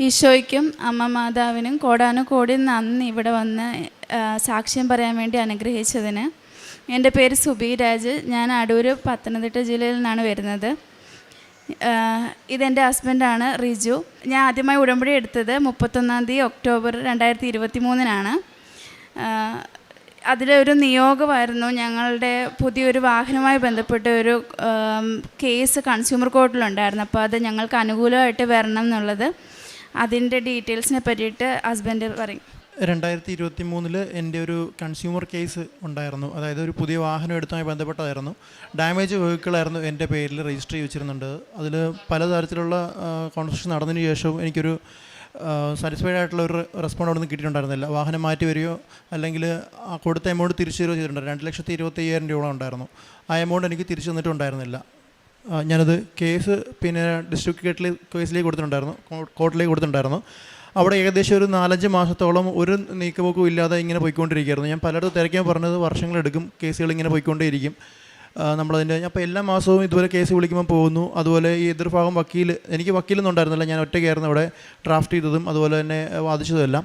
ഈശോയ്ക്കും അമ്മ മാതാവിനും കോടാനുകോടി നന്ദി ഇവിടെ വന്ന് സാക്ഷ്യം പറയാൻ വേണ്ടി അനുഗ്രഹിച്ചതിന്. എൻ്റെ പേര് സുബി രാജ്. ഞാൻ അടൂർ പത്തനംതിട്ട ജില്ലയിൽ നിന്നാണ് വരുന്നത്. ഇതെൻ്റെ ഹസ്ബൻഡാണ് റിജു. ഞാൻ ആദ്യമായി ഉടമ്പടി എടുത്തത് 31 ഒക്ടോബർ 2023 അതിലൊരു നിയോഗമായിരുന്നു. ഞങ്ങളുടെ പുതിയൊരു വാഹനവുമായി ബന്ധപ്പെട്ട ഒരു കേസ് കൺസ്യൂമർ കോർട്ടിലുണ്ടായിരുന്നു. അപ്പോൾ അത് ഞങ്ങൾക്ക് അനുകൂലമായിട്ട് വരണം എന്നുള്ളത്. അതിൻ്റെ ഡീറ്റെയിൽസിനെ പറ്റിയിട്ട് ഹസ്ബൻഡ് പറയും. 2023 എൻ്റെ ഒരു കൺസ്യൂമർ കേസ് ഉണ്ടായിരുന്നു. അതായത് ഒരു പുതിയ വാഹനം എടുത്തുമായി ബന്ധപ്പെട്ടതായിരുന്നു. ഡാമേജ് വെഹിക്കിളായിരുന്നു എൻ്റെ പേരിൽ രജിസ്റ്റർ ചെയ്ത് വെച്ചിരുന്നുണ്ട്. അതിൽ പലതരത്തിലുള്ള കോൺവെർസേഷൻ നടന്നതിന് ശേഷവും എനിക്കൊരു സാറ്റിസ്ഫൈഡ് ആയിട്ടുള്ള ഒരു റെസ്പോണ്ട് അവിടെ നിന്ന് കിട്ടിയിട്ടുണ്ടായിരുന്നില്ല. വാഹനം മാറ്റി വരികയോ അല്ലെങ്കിൽ കൊടുത്ത എമൗണ്ട് തിരിച്ചു തരികയോ ചെയ്തിട്ടുണ്ടായിരുന്നു. 2,25,000 രൂപ ഉണ്ടായിരുന്നു. ആ എമൗണ്ട് എനിക്ക് തിരിച്ചു തന്നിട്ടുണ്ടായിരുന്നില്ല. ഞാനത് കേസ് പിന്നെ ഡിസ്ട്രിക്ട് കേസിലേക്ക് കൊടുത്തിട്ടുണ്ടായിരുന്നു, കോർട്ടിലേക്ക് കൊടുത്തിട്ടുണ്ടായിരുന്നു. അവിടെ ഏകദേശം ഒരു 4-5 മാസത്തോളം ഒരു നീക്കുപോക്കും ഇല്ലാതെ ഇങ്ങനെ പോയിക്കൊണ്ടിരിക്കുകയായിരുന്നു. ഞാൻ പലയിടത്തും തിരക്കാൻ പറഞ്ഞത് വർഷങ്ങളെടുക്കും, കേസുകൾ ഇങ്ങനെ പോയിക്കൊണ്ടേയിരിക്കും. നമ്മളതിൻ്റെ അപ്പോൾ എല്ലാ മാസവും ഇതുപോലെ കേസ് വിളിക്കുമ്പോൾ പോകുന്നു. അതുപോലെ ഈ എതിർഭാഗം എനിക്ക് വക്കീലൊന്നും ഉണ്ടായിരുന്നില്ല. ഞാൻ ഒറ്റയ്ക്കായിരുന്നു അവിടെ ഡ്രാഫ്റ്റ് ചെയ്തതും അതുപോലെ തന്നെ വാദിച്ചതും എല്ലാം.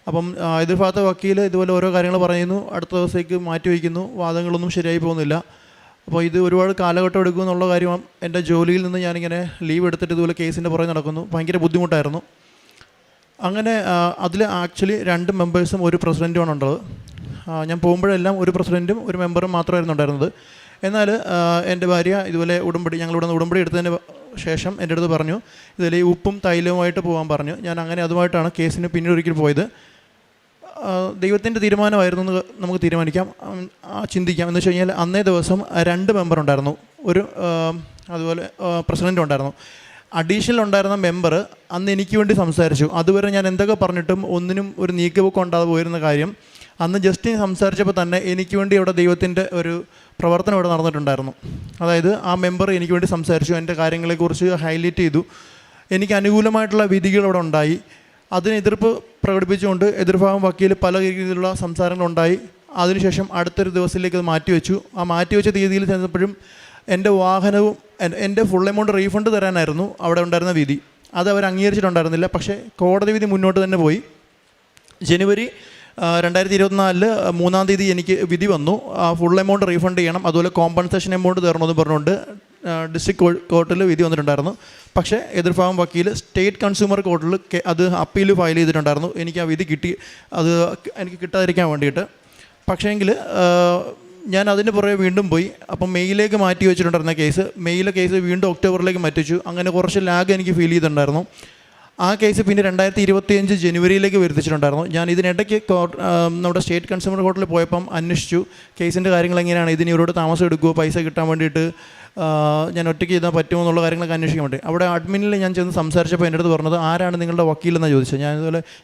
അപ്പം എതിർഭാഗത്തെ വക്കീൽ ഇതുപോലെ ഓരോ കാര്യങ്ങൾ പറയുന്നു, അടുത്ത ദിവസത്തേക്ക് മാറ്റി വയ്ക്കുന്നു, വാദങ്ങളൊന്നും ശരിയായി പോകുന്നില്ല. അപ്പോൾ ഇത് ഒരുപാട് കാലഘട്ടം എടുക്കും എന്നുള്ള കാര്യം എൻ്റെ ജോലിയിൽ നിന്ന് ഞാനിങ്ങനെ ലീവ് എടുത്തിട്ട് ഇതുപോലെ കേസിൻ്റെ പുറകെ നടക്കുന്നു. ഭയങ്കര ബുദ്ധിമുട്ടായിരുന്നു. അങ്ങനെ അതിൽ ആക്ച്വലി 2 മെമ്പേഴ്സും ഒരു പ്രസിഡൻറ്റുമാണ് ഉള്ളത്. ഞാൻ പോകുമ്പോഴെല്ലാം ഒരു പ്രസിഡൻറ്റും ഒരു മെമ്പറും മാത്രമായിരുന്നു ഉണ്ടായിരുന്നത്. എന്നാൽ എൻ്റെ ഭാര്യ ഇതുപോലെ ഞങ്ങളിവിടെ നിന്ന് ഉടമ്പടി എടുത്തതിന് ശേഷം എൻ്റെ അടുത്ത് പറഞ്ഞു, ഇതിൽ ഈ ഉപ്പും തൈലവുമായിട്ട് പോകാൻ പറഞ്ഞു. ഞാൻ അങ്ങനെ അതുമായിട്ടാണ് കേസിന് പിന്നീട് ഒരിക്കൽ പോയത്. ദൈവത്തിൻ്റെ തീരുമാനമായിരുന്നു എന്ന് നമുക്ക് തീരുമാനിക്കാം, ചിന്തിക്കാം. എന്ന് വെച്ച് കഴിഞ്ഞാൽ അന്നേ ദിവസം 2 മെമ്പർ ഉണ്ടായിരുന്നു, ഒരു അതുപോലെ പ്രസിഡൻറ്റും ഉണ്ടായിരുന്നു. അഡീഷണൽ ഉണ്ടായിരുന്ന മെമ്പർ അന്ന് എനിക്ക് വേണ്ടി സംസാരിച്ചു. അതുവരെ ഞാൻ എന്തൊക്കെ പറഞ്ഞിട്ടും ഒന്നിനും ഒരു നീക്കുപോക്കം ഉണ്ടാകാതെ പോയിരുന്ന കാര്യം അന്ന് ജസ്റ്റ് സംസാരിച്ചപ്പോൾ തന്നെ എനിക്ക് വേണ്ടി അവിടെ ദൈവത്തിൻ്റെ ഒരു പ്രവർത്തനം ഇവിടെ നടന്നിട്ടുണ്ടായിരുന്നു. അതായത് ആ മെമ്പർ എനിക്ക് വേണ്ടി സംസാരിച്ചു, എൻ്റെ കാര്യങ്ങളെക്കുറിച്ച് ഹൈലൈറ്റ് ചെയ്തു. എനിക്ക് അനുകൂലമായിട്ടുള്ള വിധികൾ അവിടെ ഉണ്ടായി. അതിന് എതിർപ്പ് പ്രകടിപ്പിച്ചുകൊണ്ട് എതിർഭാഗം വക്കീൽ പല രീതിയിലുള്ള സംസാരങ്ങളുണ്ടായി. അതിനുശേഷം അടുത്തൊരു ദിവസത്തിലേക്ക് അത് മാറ്റിവെച്ചു. ആ മാറ്റിവെച്ച തീയതിയിൽ ചെന്നപ്പോഴും എൻ്റെ വാഹനവും എൻ്റെ ഫുൾ എമൗണ്ട് റീഫണ്ട് തരാനായിരുന്നു അവിടെ ഉണ്ടായിരുന്ന വിധി. അത് അവർ അംഗീകരിച്ചിട്ടുണ്ടായിരുന്നില്ല. പക്ഷേ കോടതി വിധി മുന്നോട്ട് തന്നെ പോയി. ജനുവരി 2024 3-ാം തീയതി എനിക്ക് വിധി വന്നു. ഫുൾ എമൗണ്ട് റീഫണ്ട് ചെയ്യണം, അതുപോലെ കോമ്പൻസേഷൻ എമൗണ്ട് തരണമെന്ന് പറഞ്ഞുകൊണ്ട് ഡിസ്ട്രിക്ട് കോർട്ടിൽ വിധി വന്നിട്ടുണ്ടായിരുന്നു. പക്ഷേ എതിർഭാഗം വക്കീൽ സ്റ്റേറ്റ് കൺസ്യൂമർ കോർട്ടിൽ അത് അപ്പീൽ ഫയൽ ചെയ്തിട്ടുണ്ടായിരുന്നു. എനിക്ക് ആ വിധി എനിക്ക് കിട്ടാതിരിക്കാൻ വേണ്ടിയിട്ട്. പക്ഷേങ്കിൽ ഞാൻ അതിന് പുറകെ വീണ്ടും പോയി. അപ്പം മെയ്യിലേക്ക് മാറ്റി വെച്ചിട്ടുണ്ടായിരുന്ന മെയ്യിലെ കേസ് വീണ്ടും ഒക്ടോബറിലേക്ക് മാറ്റിവെച്ചു. അങ്ങനെ കുറച്ച് ലാഗ് എനിക്ക് ഫീൽ ചെയ്തിട്ടുണ്ടായിരുന്നു. ആ കേസ് പിന്നെ 2025 ജനുവരിയിലേക്ക് വരുത്തിച്ചിട്ടുണ്ടായിരുന്നു. ഞാൻ ഇതിനിടയ്ക്ക് നമ്മുടെ സ്റ്റേറ്റ് കൺസ്യൂമർ കോർട്ടിൽ പോയപ്പം അന്വേഷിച്ചു കേസിൻ്റെ കാര്യങ്ങൾ എങ്ങനെയാണ്, ഇതിന് ഇവരോട് താമസം എടുക്കുമോ, പൈസ കിട്ടാൻ വേണ്ടിയിട്ട് ഞാൻ ഒറ്റയ്ക്ക് ചെയ്താൽ പറ്റുമോ എന്നുള്ള കാര്യങ്ങളൊക്കെ അന്വേഷിക്കാൻ വേണ്ടി. അവിടെ അഡ്മിനിൽ ഞാൻ ചെന്ന് സംസാരിച്ചപ്പോൾ എൻ്റെ അടുത്ത് പറഞ്ഞത്, ആരാണ് നിങ്ങളുടെ വക്കീലെന്നാണ് ചോദിച്ചത്.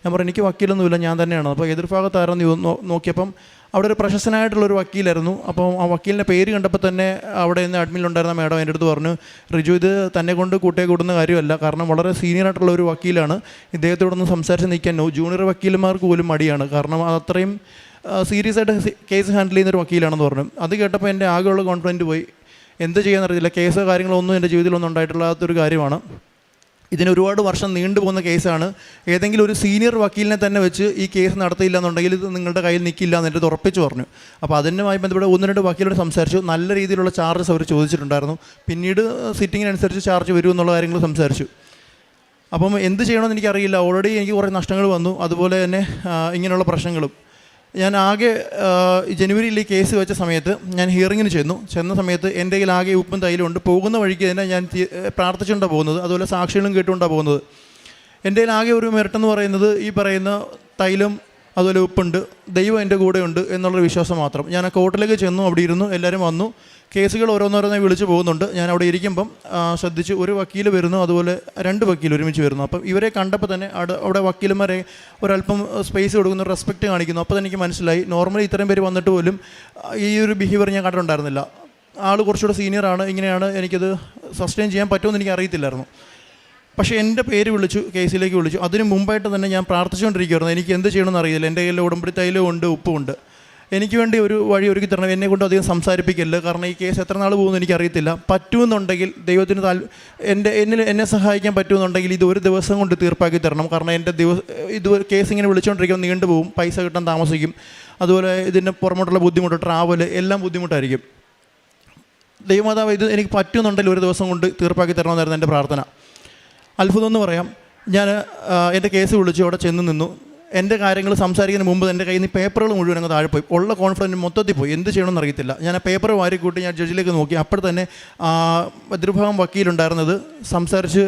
ഞാൻ പറഞ്ഞു എനിക്ക് വക്കീലൊന്നുമില്ല, ഞാൻ തന്നെയാണ്. അപ്പോൾ എതിർഭാഗത്ത് ആരെന്ന് നോക്കിയപ്പം അവിടെ ഒരു പ്രശസ്തനായിട്ടുള്ളൊരു വക്കീലായിരുന്നു. അപ്പോൾ ആ വക്കീലിൻ്റെ പേര് കണ്ടപ്പോൾ തന്നെ അവിടെ നിന്ന് അഡ്മിനിലുണ്ടായിരുന്ന മേഡം എൻ്റെ അടുത്ത് പറഞ്ഞു, റിജു ഇത് തന്നെ കൊണ്ട് കൂടുന്ന കാര്യമല്ല, കാരണം വളരെ സീനിയറായിട്ടുള്ള ഒരു വക്കീലാണ്, ഇദ്ദേഹത്തോടൊന്ന് സംസാരിച്ച് നിൽക്കാൻ ജൂനിയർ വക്കീലന്മാർക്ക് പോലും മടിയാണ്, കാരണം അത്രയും സീരിയസ് ആയിട്ട് കേസ് ഹാൻഡിൽ ചെയ്യുന്നൊരു വക്കീലാണെന്ന് പറഞ്ഞു. അത് കേട്ടപ്പോൾ എൻ്റെ ആകെയുള്ള കോൺഫിഡൻറ്റ് പോയി. എന്ത് ചെയ്യാമെന്നറിയില്ല, കേസ് കാര്യങ്ങളൊന്നും എൻ്റെ ജീവിതത്തിലൊന്നും ഉണ്ടായിട്ടുള്ളാത്തൊരു കാര്യമാണ്. ഇതിന് ഒരുപാട് വർഷം നീണ്ടുപോകുന്ന കേസാണ്. ഏതെങ്കിലും ഒരു സീനിയർ വക്കീലിനെ തന്നെ വെച്ച് ഈ കേസ് നടത്തിയില്ല എന്നുണ്ടെങ്കിൽ ഇത് നിങ്ങളുടെ കയ്യിൽ നിൽക്കില്ല എന്ന് എൻ്റെ ഉറപ്പിച്ച് പറഞ്ഞു. അപ്പോൾ അതിനുമായി ബന്ധപ്പെട്ട് 1-2 വക്കീലോട് സംസാരിച്ചു. നല്ല രീതിയിലുള്ള ചാർജസ് അവർ ചോദിച്ചിട്ടുണ്ടായിരുന്നു. പിന്നീട് സിറ്റിങ്ങിനനുസരിച്ച് ചാർജ് വരും എന്നുള്ള കാര്യങ്ങൾ സംസാരിച്ചു. അപ്പം എന്ത് ചെയ്യണമെന്ന് എനിക്കറിയില്ല. ഓൾറെഡി എനിക്ക് കുറേ നഷ്ടങ്ങൾ വന്നു, അതുപോലെ തന്നെ ഇങ്ങനെയുള്ള പ്രശ്നങ്ങളും. ഞാൻ ആകെ ജനുവരിയിൽ ഈ കേസ് വെച്ച സമയത്ത് ഞാൻ ഹിയറിങ്ങിന് ചെന്ന സമയത്ത് എൻ്റെ കയ്യിൽ ആകെ ഉപ്പും തൈലും ഉണ്ട്. പോകുന്ന വഴിക്ക് തന്നെ ഞാൻ പ്രാർത്ഥിച്ചുകൊണ്ടാണ് പോകുന്നത്, അതുപോലെ സാക്ഷികളും കേട്ടുകൊണ്ടാണ് പോകുന്നത്. എൻ്റെ കയ്യിൽ ആകെ ഒരു മെറിട്ടെന്ന് പറയുന്നത് ഈ പറയുന്ന തൈലും അതുപോലെ ഉപ്പുണ്ട്, ദൈവം എൻ്റെ കൂടെയുണ്ട് എന്നുള്ളൊരു വിശ്വാസം മാത്രം. ഞാൻ ആ കോർട്ടിലേക്ക് ചെന്നു, അവിടെ ഇരുന്നു, എല്ലാവരും വന്നു. കേസുകൾ ഓരോന്നോരോന്നായി വിളിച്ചു പോകുന്നുണ്ട്. ഞാൻ അവിടെ ഇരിക്കുമ്പം ശ്രദ്ധിച്ച് ഒരു വക്കീൽ വരുന്നു, അതുപോലെ 2 വക്കീൽ ഒരുമിച്ച് വരുന്നു. അപ്പം ഇവരെ കണ്ടപ്പോൾ തന്നെ അവിടെ വക്കീലന്മാരെ ഒരല്പം സ്പേസ് കൊടുക്കുന്നു, റെസ്പെക്റ്റ് കാണിക്കുന്നു. അപ്പോൾ തന്നെ എനിക്ക് മനസ്സിലായി, നോർമലി ഇത്രയും പേര് വന്നിട്ട് പോലും ഈ ഒരു ബിഹേവിയർ ഞാൻ കണ്ടിട്ടുണ്ടായിരുന്നില്ല. ആൾ കുറച്ചുകൂടെ സീനിയറാണ്, ഇങ്ങനെയാണ്, എനിക്കത് സസ്റ്റെയിൻ ചെയ്യാൻ പറ്റുമെന്ന് എനിക്ക് അറിയത്തില്ലായിരുന്നു. പക്ഷേ എൻ്റെ പേര് കേസിലേക്ക് വിളിച്ചു. അതിന് മുമ്പായിട്ട് തന്നെ ഞാൻ പ്രാർത്ഥിച്ചുകൊണ്ടിരിക്കുകയായിരുന്നു. എനിക്ക് എന്ത് ചെയ്യണമെന്ന് അറിയില്ല. എൻ്റെ കയ്യിൽ ഉടമ്പടി തൈലവും ഉണ്ട്, ഉപ്പും ഉണ്ട്. എനിക്ക് വേണ്ടി ഒരു വഴി ഒരുക്കി തരണം, എന്നെ കൊണ്ട് അധികം സംസാരിപ്പിക്കരുത്, കാരണം ഈ കേസ് എത്ര നാൾ പോകുമെന്ന് എനിക്കറിയത്തില്ല. പറ്റുമെന്നുണ്ടെങ്കിൽ ദൈവത്തിന് എന്നെ സഹായിക്കാൻ പറ്റുമെന്നുണ്ടെങ്കിൽ ഇത് ഒരു ദിവസം കൊണ്ട് തീർപ്പാക്കി തരണം. കാരണം എൻ്റെ ഇത് കേസ് ഇങ്ങനെ വിളിച്ചുകൊണ്ടിരിക്കുമ്പോൾ നീണ്ടു പോകും, പൈസ കിട്ടാൻ താമസിക്കും, അതുപോലെ ഇതിൻ്റെ പുറമോട്ടുള്ള ബുദ്ധിമുട്ട്, ട്രാവൽ എല്ലാം ബുദ്ധിമുട്ടായിരിക്കും. ദൈവമാതാവ് ഇത് എനിക്ക് പറ്റുമെന്നുണ്ടെങ്കിൽ ഒരു ദിവസം കൊണ്ട് തീർപ്പാക്കി തരണമെന്നായിരുന്നു എൻ്റെ പ്രാർത്ഥന. അത്ഭുതം എന്ന് പറയാം, ഞാൻ എൻ്റെ കേസ് വിളിച്ചു അവിടെ ചെന്ന് നിന്നു. എൻ്റെ കാര്യങ്ങൾ സംസാരിക്കുന്നതിന് മുമ്പ് എൻ്റെ കയ്യിൽ നിന്ന് പേപ്പറുകൾ മുഴുവൻ അങ്ങ് താഴെ പോയി. ഉള്ള കോൺഫിഡൻസ് മൊത്തത്തിൽ പോയി. എന്ത് ചെയ്യണമെന്ന് അറിയത്തില്ല. ഞാൻ ആ പേപ്പർ വാരിക്കൂട്ടി ഞാൻ ജഡ്ജിലേക്ക് നോക്കി. അപ്പോൾ തന്നെ എതിർഭാഗം വക്കീലുണ്ടായിരുന്നത് സംസാരിച്ച്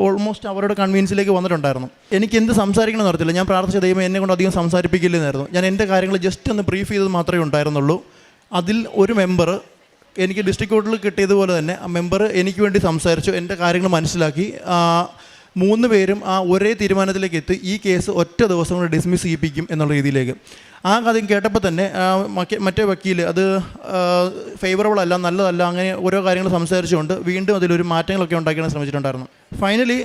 ഓൾമോസ്റ്റ് അവരുടെ കൺവീൻസിലേക്ക് വന്നിട്ടുണ്ടായിരുന്നു. എനിക്ക് എന്ത് സംസാരിക്കണമെന്ന് അറിയത്തില്ല. ഞാൻ പ്രാർത്ഥിച്ച ദൈവം എന്നെ കൊണ്ട് അധികം സംസാരിപ്പിക്കില്ലെന്നായിരുന്നു. ഞാൻ എൻ്റെ കാര്യങ്ങൾ ജസ്റ്റ് ഒന്ന് ബ്രീഫ് ചെയ്തത് മാത്രമേ ഉണ്ടായിരുന്നുള്ളൂ. അതിൽ ഒരു മെമ്പർ എനിക്ക് ഡിസ്ട്രിക്ട് കോർട്ടിൽ കിട്ടിയതുപോലെ തന്നെ ആ മെമ്പർ എനിക്ക് വേണ്ടി സംസാരിച്ചു, എൻ്റെ കാര്യങ്ങൾ മനസ്സിലാക്കി. 3 പേരും ആ ഒരേ തീരുമാനത്തിലേക്ക് എത്തി, ഈ കേസ് ഒറ്റ ദിവസം കൊണ്ട് ഡിസ്മിസ് ചെയ്യിപ്പിക്കും എന്നുള്ള രീതിയിലേക്ക്. ആ കാര്യം കേട്ടപ്പോൾ തന്നെ മറ്റേ വക്കീൽ അത് ഫേവറബിൾ അല്ല, നല്ലതല്ല, അങ്ങനെ ഓരോ കാര്യങ്ങൾ സംസാരിച്ചുകൊണ്ട് വീണ്ടും അതിലൊരു മാറ്റങ്ങളൊക്കെ ഉണ്ടാക്കാൻ ശ്രമിച്ചിട്ടുണ്ടായിരുന്നു. ഫൈനലി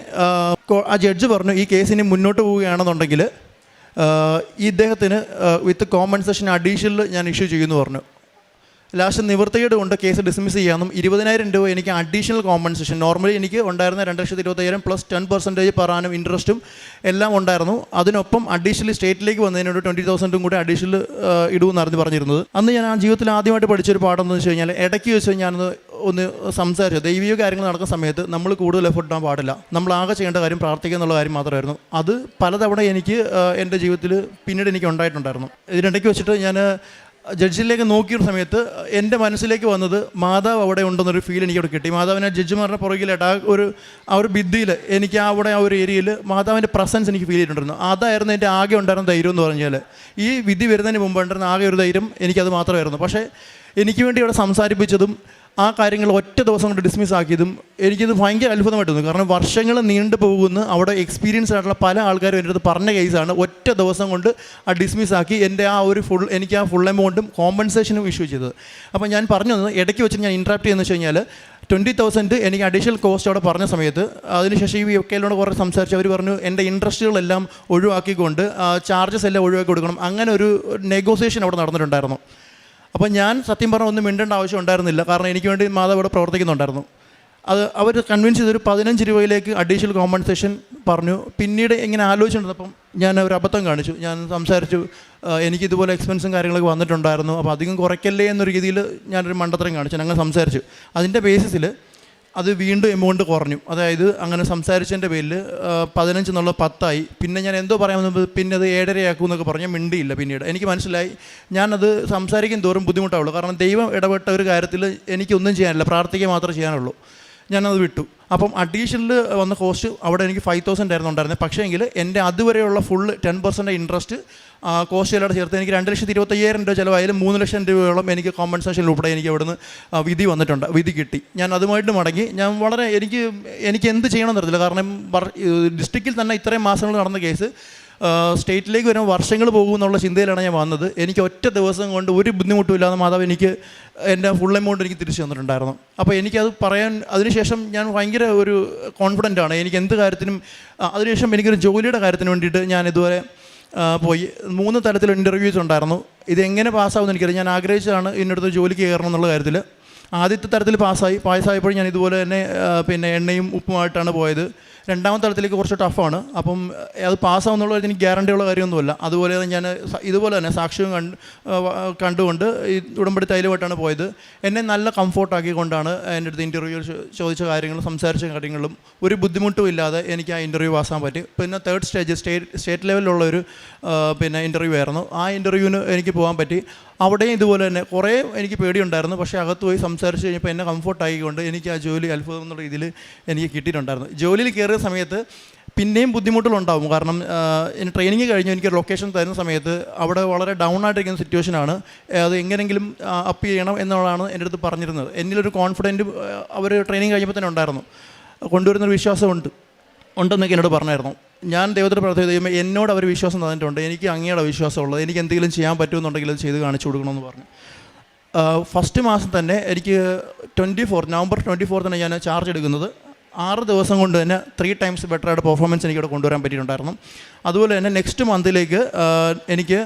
ആ ജഡ്ജ് പറഞ്ഞു, ഈ കേസിന് മുന്നോട്ട് പോവുകയാണെന്നുണ്ടെങ്കിൽ ഇദ്ദേഹത്തിന് വിത്ത് കോമ്പൻസേഷൻ അഡീഷണൽ ഞാൻ ഇഷ്യൂ ചെയ്യുമെന്ന് പറഞ്ഞു. ലാസ്റ്റ് നിവൃത്തികേട് കൊണ്ട് കേസ് ഡിസ്മിസ് ചെയ്യാമെന്നും 20,000 രൂപ എനിക്ക് അഡീഷണൽ കോമ്പൻസേഷൻ, നോർമലി എനിക്ക് ഉണ്ടായിരുന്ന 2,25,000 പ്ലസ് 10% per annum ഇൻട്രസ്റ്റും എല്ലാം ഉണ്ടായിരുന്നു. അതിനൊപ്പം അഡീഷണലി സ്റ്റേറ്റിലേക്ക് വന്നതിനോട് 20,000 കൂടി അഡീഷണൽ ഇടുമെന്നായിരുന്നു പറഞ്ഞിരുന്നത്. അന്ന് ഞാൻ ആ ജീവിതത്തിൽ ആദ്യമായിട്ട് പഠിച്ചൊരു പാഠം എന്ന് വെച്ച് കഴിഞ്ഞാൽ, ഇടയ്ക്ക് വെച്ച് ഒന്ന് സംസാരിച്ചു. ദൈവിക കാര്യങ്ങൾ നടക്കുന്ന സമയത്ത് നമ്മൾ കൂടുതൽ എഫർട്ട് ഇടാൻ പാടില്ല. നമ്മൾ ആകെ ചെയ്യേണ്ട കാര്യം പ്രാർത്ഥിക്കുക എന്നുള്ള കാര്യം മാത്രമായിരുന്നു. അത് പലതവണ എനിക്ക് എൻ്റെ ജീവിതത്തിൽ പിന്നീട് എനിക്ക് ഉണ്ടായിട്ടുണ്ടായിരുന്നു. ഇതിനിടയ്ക്ക് വെച്ചിട്ട് ഞാൻ ജഡ്ജിലേക്ക് നോക്കിയൊരു സമയത്ത് എൻ്റെ മനസ്സിലേക്ക് വന്നത് മാതാവ് അവിടെ ഉണ്ടെന്നൊരു ഫീൽ എനിക്കവിടെ കിട്ടി. മാതാവിനെ ജഡ്ജിമാരുടെ പുറകിലായിട്ട് ആ ഒരു ഭിത്തിയിൽ എനിക്ക് അവിടെ ആ ഒരു ഏരിയയിൽ മാതാവിൻ്റെ പ്രസൻസ് എനിക്ക് ഫീൽ ചെയ്തിട്ടുണ്ടായിരുന്നു. അതായിരുന്നു എൻ്റെ ആകെ ഉണ്ടായിരുന്ന ധൈര്യം എന്ന് പറഞ്ഞാൽ. ഈ വിധി വരുന്നതിന് മുമ്പ് ഉണ്ടായിരുന്ന ആകെ ഒരു ധൈര്യം എനിക്കത് മാത്രമായിരുന്നു. പക്ഷേ എനിക്ക് വേണ്ടി അവിടെ സംസാരിപ്പിച്ചതും ആ കാര്യങ്ങൾ ഒറ്റ ദിവസം കൊണ്ട് ഡിസ്മിസ് ആക്കിയതും എനിക്കിത് ഭയങ്കര അത്ഭുതമായിട്ട് തോന്നി. കാരണം വർഷങ്ങൾ നീണ്ടു പോകുന്ന അവിടെ എക്സ്പീരിയൻസ് ആയിട്ടുള്ള പല ആൾക്കാരും എൻ്റെ അടുത്ത് പറഞ്ഞ കേസാണ് ഒറ്റ ദിവസം കൊണ്ട് ആ ഡിസ്മിസ് ആക്കി എൻ്റെ ആ ഒരു എനിക്ക് ആ ഫുൾ എമൗണ്ടും കോമ്പൻസേഷനും ഇഷ്യൂ ചെയ്തത്. അപ്പോൾ ഞാൻ പറഞ്ഞു തന്നത്, ഇടയ്ക്ക് വെച്ച് ഞാൻ ഇൻട്രാപ്റ്റ് ചെയ്യുന്നത് വെച്ച് കഴിഞ്ഞാൽ 20,000 എനിക്ക് അഡീഷണൽ കോസ്റ്റ് അവിടെ പറഞ്ഞ സമയത്ത്, അതിനുശേഷം ഈ വക്കീലിനോട് കുറേ സംസാരിച്ച് അവർ പറഞ്ഞു എൻ്റെ ഇൻട്രസ്റ്റുകളെല്ലാം ഒഴിവാക്കിക്കൊണ്ട് ചാർജസ് എല്ലാം ഒഴിവാക്കി കൊടുക്കണം. അങ്ങനെ ഒരു നെഗോസിയേഷൻ അവിടെ നടന്നിട്ടുണ്ടായിരുന്നു. അപ്പോൾ ഞാൻ സത്യം പറഞ്ഞാൽ ഒന്നും മിണ്ടേണ്ട ആവശ്യം ഉണ്ടായിരുന്നില്ല. കാരണം എനിക്ക് വേണ്ടി മാതാവ് ഇവിടെ പ്രവർത്തിക്കുന്നുണ്ടായിരുന്നു. അത് അവർ കൺവിൻസ് ചെയ്തൊരു 15 രൂപയിലേക്ക് അഡീഷണൽ കോമ്പൻസേഷൻ പറഞ്ഞു. പിന്നീട് ഇങ്ങനെ ആലോചിച്ചിരുന്നപ്പം ഞാൻ ഒരു അബദ്ധം കാണിച്ചു. ഞാൻ സംസാരിച്ചു, എനിക്കിതുപോലെ എക്സ്പെൻസും കാര്യങ്ങളൊക്കെ വന്നിട്ടുണ്ടായിരുന്നു, അപ്പോൾ അധികം കുറയ്ക്കല്ലേ എന്നൊരു രീതിയിൽ ഞാനൊരു മണ്ടത്തരം കാണിച്ചു. ഞങ്ങൾ സംസാരിച്ചു. അതിൻ്റെ ബേസിസിൽ അത് വീണ്ടും എമൗണ്ട് കുറഞ്ഞു. അതായത് അങ്ങനെ സംസാരിച്ചതിൻ്റെ പേരിൽ 15 എന്നുള്ളത് 10 ആയി. പിന്നെ ഞാൻ എന്തോ പറയാമെന്ന് പിന്നെ അത് 7.5 ആക്കും എന്നൊക്കെ പറഞ്ഞാൽ മിണ്ടിയില്ല. പിന്നീട് എനിക്ക് മനസ്സിലായി ഞാനത് സംസാരിക്കും തോറും ബുദ്ധിമുട്ടാവുള്ളൂ. കാരണം ദൈവം ഇടപെട്ട ഒരു കാര്യത്തിൽ എനിക്കൊന്നും ചെയ്യാനില്ല, പ്രാർത്ഥിക്കുക മാത്രമേ ചെയ്യാനുള്ളൂ. ഞാനത് വിട്ടു. അപ്പം അഡീഷണൽ വന്ന കോസ്റ്റ് അവിടെ എനിക്ക് 5,000 ആയിരുന്നു ഉണ്ടായിരുന്നത്. പക്ഷേ എങ്കിൽ എൻ്റെ അതുവരെയുള്ള ഫുൾ 10% ഇൻട്രസ്റ്റ് കോസ്റ്റ് എല്ലാം ചേർത്ത് എനിക്ക് 2,25,000 രൂപ ചിലവായാലും 3 ലക്ഷം രൂപയോളം എനിക്ക് കോമ്പൻസേഷൻ ഉൾപ്പെടെ എനിക്ക് അവിടുന്ന് വിധി കിട്ടി. ഞാൻ അതുമായിട്ട് മടങ്ങി. ഞാൻ വളരെ എനിക്ക് എന്ത് ചെയ്യണമെന്ന് അറിയില്ല. കാരണം ഡിസ്ട്രിക്റ്റിൽ തന്നെ ഇത്രയും മാസങ്ങൾ നടന്ന കേസ് സ്റ്റേറ്റിലേക്ക് വരുമ്പോൾ വർഷങ്ങൾ പോകുമെന്നുള്ള ചിന്തയിലാണ് ഞാൻ വന്നത്. എനിക്ക് ഒറ്റ ദിവസം കൊണ്ട് ഒരു ബുദ്ധിമുട്ടുമില്ലാതെ മാതാവ് എനിക്ക് എൻ്റെ ഫുൾ എമൗണ്ട് എനിക്ക് തിരിച്ചു തന്നിട്ടുണ്ടായിരുന്നു. അപ്പോൾ എനിക്കത് പറയാൻ അതിനുശേഷം ഞാൻ ഭയങ്കര ഒരു കോൺഫിഡൻ്റ് ആണ്. എനിക്ക് എന്ത് കാര്യത്തിനും അതിനുശേഷം എനിക്കൊരു ജോലിയുടെ കാര്യത്തിന് വേണ്ടിയിട്ട് ഞാൻ ഇതുവരെ പോയി 3 തരത്തിൽ ഇൻ്റർവ്യൂസ് ഉണ്ടായിരുന്നു. ഇതെങ്ങനെ പാസ്സാവുമെന്ന് എനിക്കറിയാം. ഞാൻ ആഗ്രഹിച്ചതാണ് ഇതിനടുത്ത് ജോലിക്ക് കയറണം എന്നുള്ള കാര്യത്തിൽ. ആദ്യത്തെ തരത്തിൽ പാസ്സായപ്പോൾ ഞാൻ ഇതുപോലെ തന്നെ പിന്നെ എണ്ണയും ഉപ്പുമായിട്ടാണ് പോയത്. 2ാമത്തെ തലത്തിലേക്ക് കുറച്ച് ടഫാണ്. അപ്പം അത് പാസ്സാവുന്നുള്ള എനിക്ക് ഗ്യാരണ്ടിയുള്ള കാര്യമൊന്നുമില്ല. അതുപോലെ ഞാൻ ഇതുപോലെ തന്നെ സാക്ഷ്യവും കണ്ടുകൊണ്ട് ഈ ഉടമ്പടി തൈലമായിട്ടാണ് പോയത്. എന്നെ നല്ല കംഫോർട്ടാക്കിക്കൊണ്ടാണ് എൻ്റെ അടുത്ത് ഇൻ്റർവ്യൂ ചോദിച്ച കാര്യങ്ങളും സംസാരിച്ച കാര്യങ്ങളും ഒരു ബുദ്ധിമുട്ടും ഇല്ലാതെ എനിക്ക് ആ ഇൻ്റർവ്യൂ പാസ്സാൻ പറ്റി. പിന്നെ 3rd സ്റ്റേജ് സ്റ്റേറ്റ് ലെവലിലുള്ള ഒരു പിന്നെ ഇൻ്റർവ്യൂ ആയിരുന്നു. ആ ഇൻ്റർവ്യൂവിന് എനിക്ക് പോകാൻ പറ്റി. അവിടെയും ഇതുപോലെ തന്നെ കുറേ എനിക്ക് പേടിയുണ്ടായിരുന്നു. പക്ഷേ അകത്ത് പോയി സംസാരിച്ച് കഴിഞ്ഞപ്പോൾ എന്നെ കംഫോർട്ടായിക്കൊണ്ട് എനിക്ക് ആ ജോലി അത്ഭുതം എന്നുള്ള രീതിയിൽ എനിക്ക് കിട്ടിയിട്ടുണ്ടായിരുന്നു. ജോലിയിൽ കയറിയ സമയത്ത് പിന്നെയും ബുദ്ധിമുട്ടുകളുണ്ടാവും. കാരണം ട്രെയിനിങ് കഴിഞ്ഞ് എനിക്കൊരു ലൊക്കേഷൻ തരുന്ന സമയത്ത് അവിടെ വളരെ ഡൗൺ ആയിട്ടിരിക്കുന്ന സിറ്റുവേഷനാണ്. അത് എങ്ങനെയെങ്കിലും അപ്പ് ചെയ്യണം എന്നുള്ളതാണ് എൻ്റെ അടുത്ത് പറഞ്ഞിരുന്നത്. എന്നിലൊരു കോൺഫിഡൻറ്റ് അവർ ട്രെയിനിങ് കഴിഞ്ഞപ്പോൾ തന്നെ ഉണ്ടായിരുന്നു. കൊണ്ടുവരുന്നൊരു ഉണ്ടെന്നൊക്കെ എന്നോട് പറഞ്ഞായിരുന്നു. ഞാൻ ദൈവത്തോട് പ്രാർത്ഥിച്ചു, എന്നോട് അവർ വിശ്വാസം തന്നിട്ടുണ്ട്, എനിക്ക് അങ്ങയുടെ വിശ്വാസമുള്ളത്, എനിക്ക് എന്തെങ്കിലും ചെയ്യാൻ പറ്റുമെന്നുണ്ടെങ്കിൽ അത് ചെയ്ത് കാണിച്ചു കൊടുക്കണമെന്ന് പറഞ്ഞു. ഫസ്റ്റ് മാസം തന്നെ എനിക്ക് നവംബർ 24 തന്നെ ഞാൻ ചാർജ് എടുക്കുന്നത്. 6 ദിവസം കൊണ്ട് തന്നെ 3 ടൈംസ് ബെറ്ററായിട്ട് പെർഫോമൻസ് എനിക്കിവിടെ കൊണ്ടുവരാൻ പറ്റിയിട്ടുണ്ടായിരുന്നു. അതുപോലെ തന്നെ നെക്സ്റ്റ് മന്തിലേക്ക് എനിക്ക്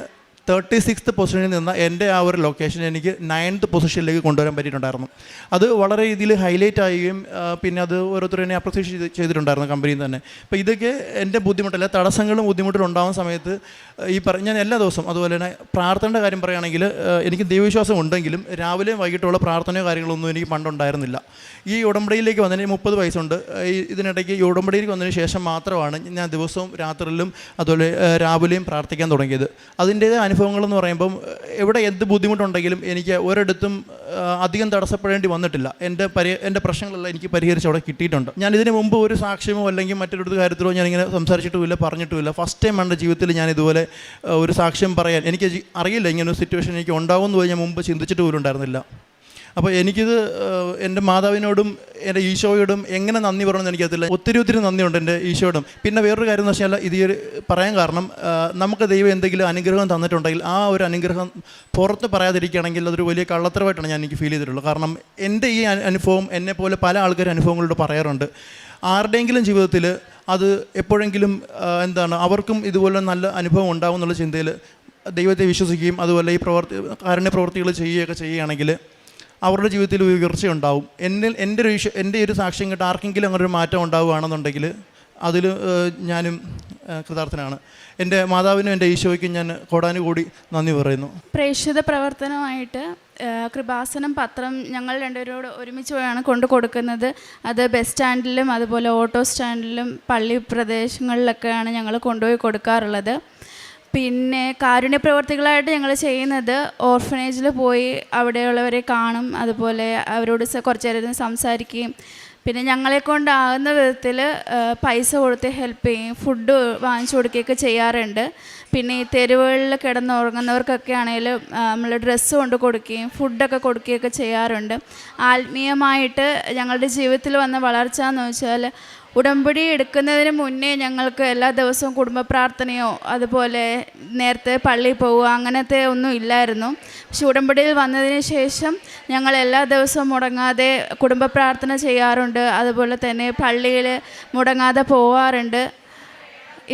36th പൊസിഷനിൽ നിന്ന് എൻ്റെ ആ ഒരു ലൊക്കേഷൻ എനിക്ക് 9th പൊസിഷനിലേക്ക് കൊണ്ടുവരാൻ പറ്റിയിട്ടുണ്ടായിരുന്നു. അത് വളരെ രീതിയിൽ ഹൈലൈറ്റ് ആവുകയും പിന്നെ അത് ഓരോരുത്തരും എന്നെ അപ്രിസിയേറ്റ് ചെയ്തിട്ടുണ്ടായിരുന്നു കമ്പനിയിൽ തന്നെ. അപ്പോൾ ഇതൊക്കെ എൻ്റെ ബുദ്ധിമുട്ടല്ല, തടസ്സങ്ങളും ബുദ്ധിമുട്ടും ഉണ്ടാകുന്ന സമയത്ത് ഞാൻ എല്ലാ ദിവസവും അതുപോലെ തന്നെ പ്രാർത്ഥനയുടെ കാര്യം പറയുകയാണെങ്കിൽ എനിക്ക് ദൈവവിശ്വാസം ഉണ്ടെങ്കിലും രാവിലെയും വൈകിട്ടുള്ള പ്രാർത്ഥനയോ കാര്യങ്ങളൊന്നും എനിക്ക് പണ്ടുണ്ടായിരുന്നില്ല. ഈ ഉടമ്പടിയിലേക്ക് വന്നതിന് 30 വയസ്സുണ്ട്. ഇതിനിടയ്ക്ക് ഈ ഉടമ്പടിയിലേക്ക് വന്നതിന് ശേഷം മാത്രമാണ് ഞാൻ ദിവസവും രാത്രിയിലും അതുപോലെ രാവിലെയും പ്രാർത്ഥിക്കാൻ തുടങ്ങിയത്. അതിൻ്റേതായ അനുഭവങ്ങളെന്ന് പറയുമ്പം എവിടെ എന്ത് ബുദ്ധിമുട്ടുണ്ടെങ്കിലും എനിക്ക് ഒരിടത്തും അധികം തടസ്സപ്പെടേണ്ടി വന്നിട്ടില്ല. എൻ്റെ പ്രശ്നങ്ങളെല്ലാം എനിക്ക് പരിഹരിച്ച് അവിടെ കിട്ടിയിട്ടുണ്ട്. ഞാൻ ഇതിന് മുമ്പ് ഒരു സാക്ഷ്യമോ അല്ലെങ്കിൽ മറ്റൊരു കാര്യത്തിലോ ഞാനിങ്ങനെ സംസാരിച്ചിട്ടുമില്ല, പറഞ്ഞിട്ടുമില്ല. ഫസ്റ്റ് ടൈം എൻ്റെ ജീവിതത്തിൽ ഞാൻ ഇതുപോലെ ഒരു സാക്ഷ്യം പറയാൻ എനിക്ക് അറിയില്ല. ഇങ്ങനെ ഒരു സിറ്റുവേഷൻ എനിക്ക് ഉണ്ടാവുമെന്ന് പോയി ഞാൻ മുമ്പ് ചിന്തിച്ചിട്ട് പോലും ഉണ്ടായിരുന്നില്ല. അപ്പോൾ എനിക്കിത് എൻ്റെ മാതാവിനോടും എൻ്റെ ഈശോയോടും എങ്ങനെ നന്ദി പറയണമെന്ന് എനിക്കറിയത്തില്ല. ഒത്തിരി നന്ദിയുണ്ട് എൻ്റെ ഈശോയോടും. പിന്നെ വേറൊരു കാര്യം എന്ന് വെച്ചാൽ ഇത് പറയാൻ കാരണം നമുക്ക് ദൈവം എന്തെങ്കിലും അനുഗ്രഹം തന്നിട്ടുണ്ടെങ്കിൽ ആ ഒരു അനുഗ്രഹം പുറത്ത് പറയാതിരിക്കുകയാണെങ്കിൽ അതൊരു വലിയ കള്ളത്തരമായിട്ടാണ് എനിക്ക് ഫീൽ ചെയ്തിട്ടുള്ളത്. കാരണം എൻ്റെ ഈ അനുഭവം എന്നെപ്പോലെ പല ആൾക്കാർ അനുഭവങ്ങളോട് പറയാറുണ്ട്. ആരുടെയെങ്കിലും ജീവിതത്തിൽ അത് എപ്പോഴെങ്കിലും അവർക്കും ഇതുപോലെ നല്ല അനുഭവം ഉണ്ടാവും എന്നുള്ള ചിന്തയിൽ ദൈവത്തെ വിശ്വസിക്കുകയും അതുപോലെ ഈ കാരുണ്യ പ്രവർത്തികൾ ചെയ്യുകയാണെങ്കിൽ അവരുടെ ജീവിതത്തിൽ ഒരു ഉയർച്ചയുണ്ടാവും. എൻ്റെ ഒരു സാക്ഷ്യം കേട്ട് ആർക്കെങ്കിലും അങ്ങനെ ഒരു മാറ്റം ഉണ്ടാവുകയാണെന്നുണ്ടെങ്കിൽ അതിൽ ഞാനും കൃതാർത്ഥനാണ്. എൻ്റെ മാതാവിനും എൻ്റെ ഈശോയ്ക്കും ഞാൻ കോടാനുകൂടി നന്ദി പറയുന്നു. പ്രേക്ഷിത പ്രവർത്തനമായിട്ട് കൃപാസനം പത്രം ഞങ്ങൾ രണ്ടുപേരോട് ഒരുമിച്ച് പോയാണ് കൊണ്ടു കൊടുക്കുന്നത്. അത് ബസ് സ്റ്റാൻഡിലും അതുപോലെ ഓട്ടോ സ്റ്റാൻഡിലും പള്ളി പ്രദേശങ്ങളിലൊക്കെയാണ് ഞങ്ങൾ കൊണ്ടുപോയി കൊടുക്കാറുള്ളത്. പിന്നെ കാരുണ്യ പ്രവർത്തികളായിട്ട് ഞങ്ങൾ ചെയ്യുന്നത് ഓർഫനേജിൽ പോയി അവിടെയുള്ളവരെ കാണും, അതുപോലെ അവരോട് കുറച്ച് നേരം സംസാരിക്കുകയും പിന്നെ ഞങ്ങളെക്കൊണ്ടാകുന്ന വിധത്തിൽ പൈസ കൊടുത്ത് ഹെൽപ്പ് ചെയ്യും, ഫുഡ് വാങ്ങിച്ചു കൊടുക്കുകയൊക്കെ ചെയ്യാറുണ്ട്. പിന്നെ ഈ തെരുവുകളിൽ കിടന്നുറങ്ങുന്നവർക്കൊക്കെ ആണെങ്കിലും നമ്മൾ ഡ്രസ്സ് കൊണ്ട് കൊടുക്കുകയും ഫുഡൊക്കെ കൊടുക്കുകയൊക്കെ ചെയ്യാറുണ്ട്. ആത്മീയമായിട്ട് ഞങ്ങളുടെ ജീവിതത്തിൽ വന്ന വളർച്ച എന്ന് വെച്ചാൽ ഉടമ്പടി എടുക്കുന്നതിന് മുന്നേ ഞങ്ങൾക്ക് എല്ലാ ദിവസവും കുടുംബ പ്രാർത്ഥനയോ അതുപോലെ നേരത്തെ പള്ളിയിൽ പോവുക അങ്ങനത്തെ ഒന്നും ഇല്ലായിരുന്നു. പക്ഷെ ഉടമ്പടിയിൽ വന്നതിന് ശേഷം ഞങ്ങൾ എല്ലാ ദിവസവും മുടങ്ങാതെ കുടുംബ പ്രാർത്ഥന ചെയ്യാറുണ്ട്, അതുപോലെ തന്നെ പള്ളിയിൽ മുടങ്ങാതെ പോവാറുണ്ട്.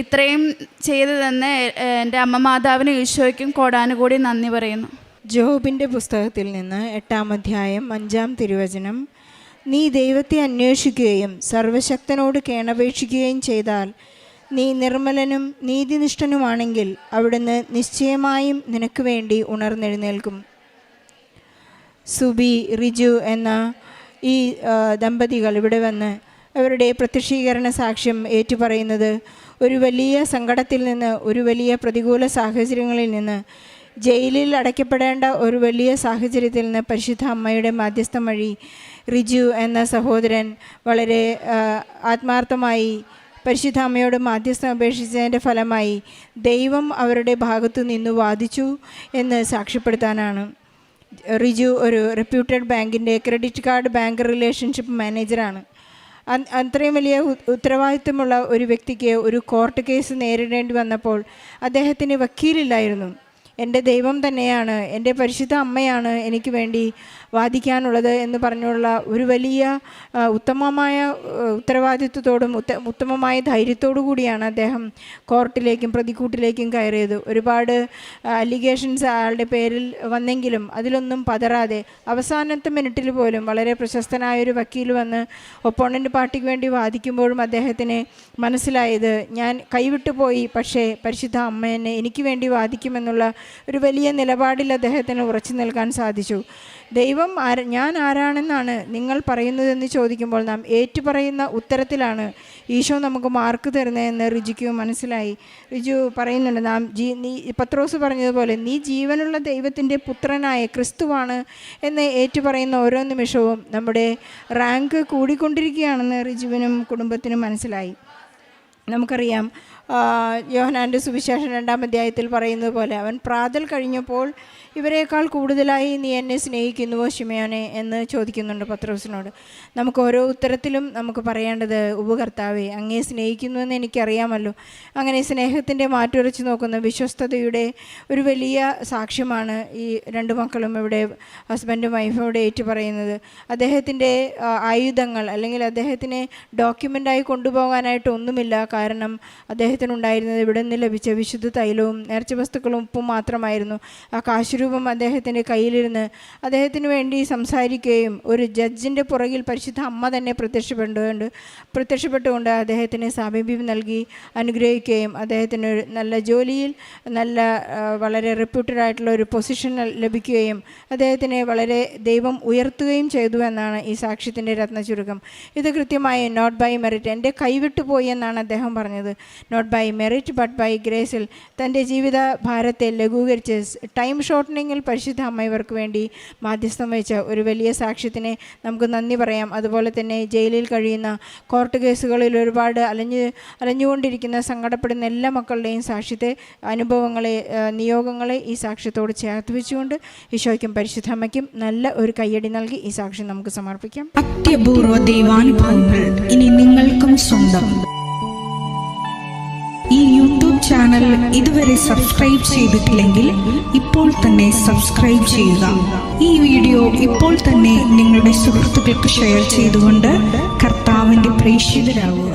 ഇത്രയും ചെയ്തു തന്നെ എൻ്റെ അമ്മ മാതാവിനും ഈശോയ്ക്കും കോടാനുകൂടി നന്ദി പറയുന്നു. ജോബിൻ്റെ പുസ്തകത്തിൽ നിന്ന് 8-ാം അധ്യായം 5-ാം തിരുവചനം: നീ ദൈവത്തെ അന്വേഷിക്കുകയും സർവശക്തനോട് കേണപേക്ഷിക്കുകയും ചെയ്താൽ നീ നിർമ്മലനും നീതിനിഷ്ഠനുമാണെങ്കിൽ അവിടുന്ന് നിശ്ചയമായും നിനക്ക് വേണ്ടി ഉണർന്നെഴുന്നേൽക്കും. സുബി, റിജു എന്ന ഈ ദമ്പതികൾ ഇവിടെ വന്ന് അവരുടെ പ്രത്യക്ഷീകരണ സാക്ഷ്യം ഏറ്റുപറയുന്നത് ഒരു വലിയ സങ്കടത്തിൽ നിന്ന്, ഒരു വലിയ പ്രതികൂല സാഹചര്യങ്ങളിൽ നിന്ന്, ജയിലിൽ അടയ്ക്കപ്പെടേണ്ട ഒരു വലിയ സാഹചര്യത്തിൽ നിന്ന് പരിശുദ്ധ അമ്മയുടെ മാധ്യസ്ഥം വഴി റിജു എന്ന സഹോദരൻ വളരെ ആത്മാർത്ഥമായി പരിശുദ്ധ അമ്മയോട് മാധ്യസ്ഥം അപേക്ഷിച്ചതിൻ്റെ ഫലമായി ദൈവം അവരുടെ ഭാഗത്തു നിന്ന് വാദിച്ചു എന്ന് സാക്ഷ്യപ്പെടുത്താനാണ്. റിജു ഒരു റെപ്യൂട്ടഡ് ബാങ്കിൻ്റെ ക്രെഡിറ്റ് കാർഡ് ബാങ്ക് റിലേഷൻഷിപ്പ് മാനേജറാണ്. അത്രയും വലിയ ഉത്തരവാദിത്വമുള്ള ഒരു വ്യക്തിക്ക് ഒരു കോർട്ട് കേസ് നേരിടേണ്ടി വന്നപ്പോൾ അദ്ദേഹത്തിന് വക്കീലില്ലായിരുന്നു. എൻ്റെ ദൈവം തന്നെയാണ്, എൻ്റെ പരിശുദ്ധ അമ്മയാണ് എനിക്ക് വേണ്ടി വാദിക്കാനുള്ളത് എന്ന് പറഞ്ഞുള്ള ഒരു വലിയ ഉത്തമമായ ഉത്തരവാദിത്വത്തോടും ഉത്തമമായ ധൈര്യത്തോടു കൂടിയാണ് അദ്ദേഹം കോർട്ടിലേക്കും പ്രതിക്കൂട്ടിലേക്കും കയറിയത്. ഒരുപാട് അലിഗേഷൻസ് അയാളുടെ പേരിൽ വന്നെങ്കിലും അതിലൊന്നും പതറാതെ അവസാനത്തെ മിനിറ്റിൽ പോലും വളരെ പ്രശസ്തനായൊരു വക്കീൽ വന്ന് ഒപ്പോണൻ്റ് പാർട്ടിക്ക് വേണ്ടി വാദിക്കുമ്പോഴും അദ്ദേഹത്തിന് മനസ്സിലായത് ഞാൻ കൈവിട്ടു പോയി, പക്ഷേ പരിശുദ്ധ അമ്മ എന്നെ എനിക്ക് വേണ്ടി വാദിക്കുമെന്നുള്ള ഒരു വലിയ നിലപാടിൽ അദ്ദേഹത്തിന് ഉറച്ചു നിൽക്കാൻ സാധിച്ചു. ദൈവം ഞാൻ ആരാണെന്നാണ് നിങ്ങൾ പറയുന്നതെന്ന് ചോദിക്കുമ്പോൾ നാം ഏറ്റുപറയുന്ന ഉത്തരത്തിലാണ് ഈശോ നമുക്ക് മാർക്ക് തരുന്നതെന്ന് റിജുക്ക് മനസ്സിലായി. റിജു പറയുന്നുണ്ട്, നീ പത്രോസ് പറഞ്ഞതുപോലെ നീ ജീവനുള്ള ദൈവത്തിൻ്റെ പുത്രനായ ക്രിസ്തുവാണ് എന്ന് ഏറ്റുപറയുന്ന ഓരോ നിമിഷവും നമ്മുടെ റാങ്ക് കൂടിക്കൊണ്ടിരിക്കുകയാണെന്ന് റിജുവിനും കുടുംബത്തിനും മനസ്സിലായി. നമുക്കറിയാം യോഹന്നാൻ്റെ സുവിശേഷം 2-ാം അധ്യായത്തിൽ പറയുന്നത് പോലെ അവൻ പ്രാതൽ കഴിഞ്ഞപ്പോൾ ഇവരെക്കാൾ കൂടുതലായി നീ എന്നെ സ്നേഹിക്കുന്നുവോ ശിമയോനെ എന്ന് ചോദിക്കുന്നുണ്ട് പത്രോസിനോട്. നമുക്ക് ഓരോ ഉത്തരത്തിലും നമുക്ക് പറയേണ്ടത്, ഉപകർത്താവേ അങ്ങേ സ്നേഹിക്കുന്നുവെന്ന് എനിക്കറിയാമല്ലോ. അങ്ങനെ സ്നേഹത്തിൻ്റെ മാറ്റുരച്ച് നോക്കുന്ന വിശ്വസ്തതയുടെ ഒരു വലിയ സാക്ഷ്യമാണ് ഈ രണ്ട് മക്കളും ഇവിടെ ഹസ്ബൻഡും വൈഫും ഇവിടെ ഏറ്റുപറയുന്നത്. അദ്ദേഹത്തിൻ്റെ ആയുധങ്ങൾ അല്ലെങ്കിൽ അദ്ദേഹത്തിനെ ഡോക്യുമെൻ്റായി കൊണ്ടുപോകാനായിട്ട് ഒന്നുമില്ല. കാരണം അദ്ദേഹത്തിനുണ്ടായിരുന്നത് ഇവിടെ നിന്ന് ലഭിച്ച വിശുദ്ധ തൈലവും നേർച്ച വസ്തുക്കളും ഉപ്പും മാത്രമായിരുന്നു. ആ കാശുരൂപം അദ്ദേഹത്തിൻ്റെ കയ്യിലിരുന്ന് അദ്ദേഹത്തിന് വേണ്ടി സംസാരിക്കുകയും ഒരു ജഡ്ജിൻ്റെ പുറകിൽ പരിശുദ്ധ അമ്മ തന്നെ പ്രത്യക്ഷപ്പെട്ടുകൊണ്ട് അദ്ദേഹത്തിന് സാമീപ്യം നൽകി അനുഗ്രഹിക്കുകയും അദ്ദേഹത്തിന് ഒരു നല്ല ജോലിയിൽ വളരെ റെപ്യൂട്ടഡ് ആയിട്ടുള്ള ഒരു പൊസിഷൻ ലഭിക്കുകയും അദ്ദേഹത്തിനെ വളരെ ദൈവം ഉയർത്തുകയും ചെയ്തു എന്നാണ് ഈ സാക്ഷ്യത്തിൻ്റെ രത്നചുരുക്കം. ഇത് കൃത്യമായി നോട്ട് ബൈ മെറിറ്റ്, എൻ്റെ കൈവിട്ടു പോയി എന്നാണ് അദ്ദേഹം പറഞ്ഞത്. Not by merit but by ഗ്രേസിൽ തൻ്റെ ജീവിത ഭാരത്തെ ലഘൂകരിച്ച് ടൈം ഷോർട്ടനിങ്ങിൽ പരിശുദ്ധ അമ്മ ഇവർക്ക് വേണ്ടി മാധ്യസ്ഥം വഹിച്ച ഒരു വലിയ സാക്ഷ്യത്തിനെ നമുക്ക് നന്ദി പറയാം. അതുപോലെ തന്നെ ജയിലിൽ കഴിയുന്ന, കോർട്ട് കേസുകളിൽ ഒരുപാട് അലഞ്ഞുകൊണ്ടിരിക്കുന്ന, സങ്കടപ്പെടുന്ന എല്ലാ മക്കളുടെയും സാക്ഷ്യത്തെ, അനുഭവങ്ങളെ, നിയോഗങ്ങളെ ഈ സാക്ഷ്യത്തോട് ചേർത്ത് വെച്ചുകൊണ്ട് ഈശോയ്ക്കും പരിശുദ്ധ അമ്മയ്ക്കും നല്ല ഒരു കയ്യടി നൽകി ഈ സാക്ഷ്യം നമുക്ക് സമർപ്പിക്കാം. അത്യപൂർവ ദൈവാനുഭവങ്ങൾ ഇനി നിങ്ങൾക്കും സ്വന്തം. ഈ യൂട്യൂബ് ചാനൽ ഇതുവരെ സബ്സ്ക്രൈബ് ചെയ്തിട്ടില്ലെങ്കിൽ ഇപ്പോൾ തന്നെ സബ്സ്ക്രൈബ് ചെയ്യുക. ഈ വീഡിയോ ഇപ്പോൾ തന്നെ നിങ്ങളുടെ സുഹൃത്തുക്കൾക്ക് ഷെയർ ചെയ്തുകൊണ്ട് കർത്താവിൻ്റെ പ്രേക്ഷിതരാകുക.